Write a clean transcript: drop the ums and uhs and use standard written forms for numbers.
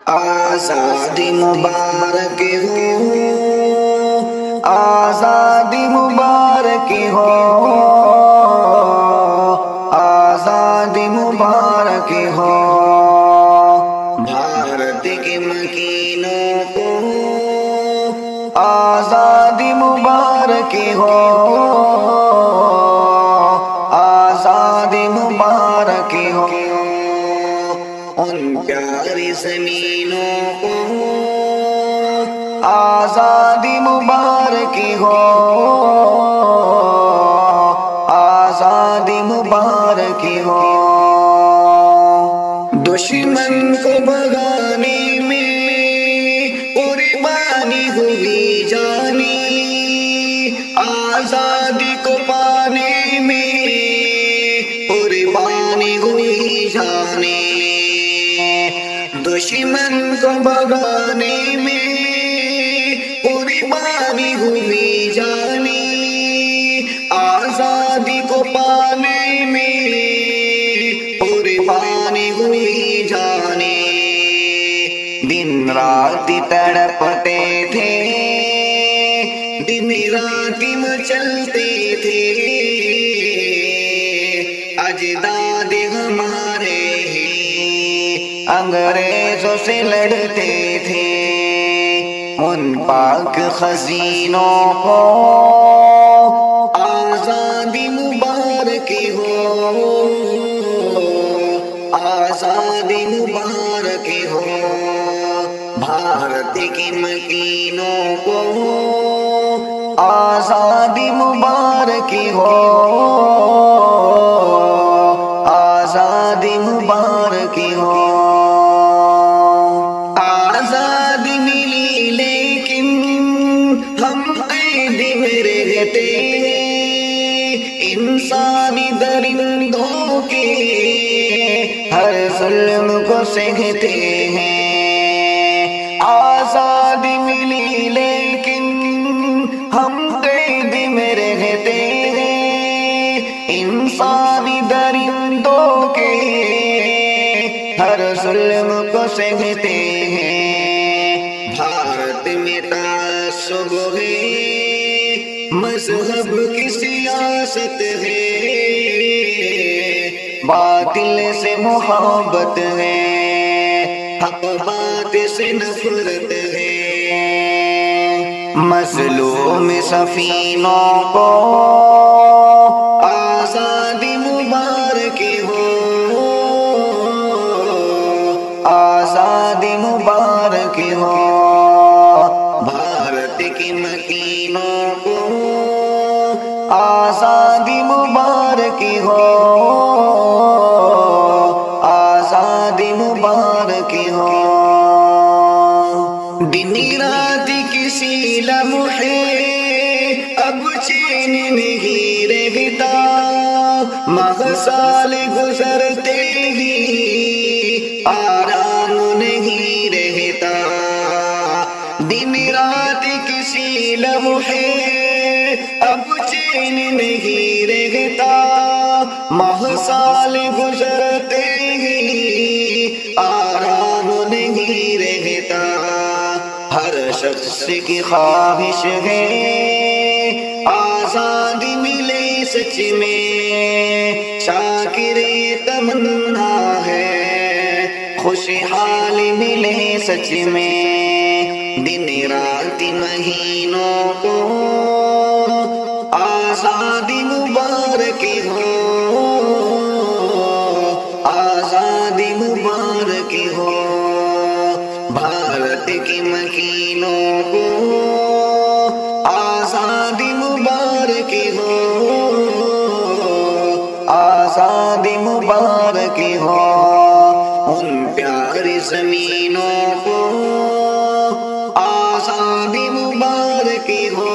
آزادی مبارک ہو، آزادی مبارک ہو، آزادی مبارک ہو، بھارت کے مکینوں کو آزادی مبارک ہو، آزادی مبارک ہو، ان پیاری زمینوں کو آزادی مبارک ہو، آزادی مبارک ہو، دشمن کو بھگانے میں قربانی ہوئی جانی، آزادی کو پانے میں قربانی ہوئی جانی، دشمن کو بھگانے میں قربانی ہوئی جانی، آزادی کو پانے میں قربانی ہوئی جانی، دن رات تڑپتے تھے، دن رات مچلتے تھے، اجداد ہمارے ہی انگریزوں سے لڑتے تھے، ان پاک خزینوں کو آزادی مبارک ہو، آزادی مبارک ہو، بھارت کی مکینوں کو آزادی مبارک ہو، آزادی مبارک ہو، آزادی ملی لیکن ہم قید میں رہتے ہیں، انسانی درندوں کے ہر ظلم کو سہتے ہیں، آزادی ملی لیکن ہم قید میں رہتے ہیں، انسانی درندوں کے ہر ظلم کو سہتے ہیں، بھارت میں تعصب ہے، مذہب کی سیاست ہے، باطل سے محبت ہے، حق بات سے نفرت ہے، مظلوم سفینوں کو آزادی مبارک ہو، آزادی مبارک ہو، بھارت کی مکینوں کو آزادی مبارک ہو، آزادی مبارک ہو، دن رات کسی لمحے اب چین نہیں رہتا، ماہ سال گزرتے ہی آرام نہیں رہتا، دن رات کسی لمحے اب چین نہیں رہتا، ماہ سال گزرتے ہی آرام نہیں رہتا، ہر شخص کی خواہش ہے آزادی ملے سچ میں، شاکر تمنا ہے خوشحال ملے سچ میں، دن رات مہینوں کو آزادی مبارک ہو، آزادی مبارک ہو، بھارت کی مکینوں کو آزادی مبارک ہو، آزادی مبارک ہو، ان پیاری زمینوں کو آزادی مبارک ہو،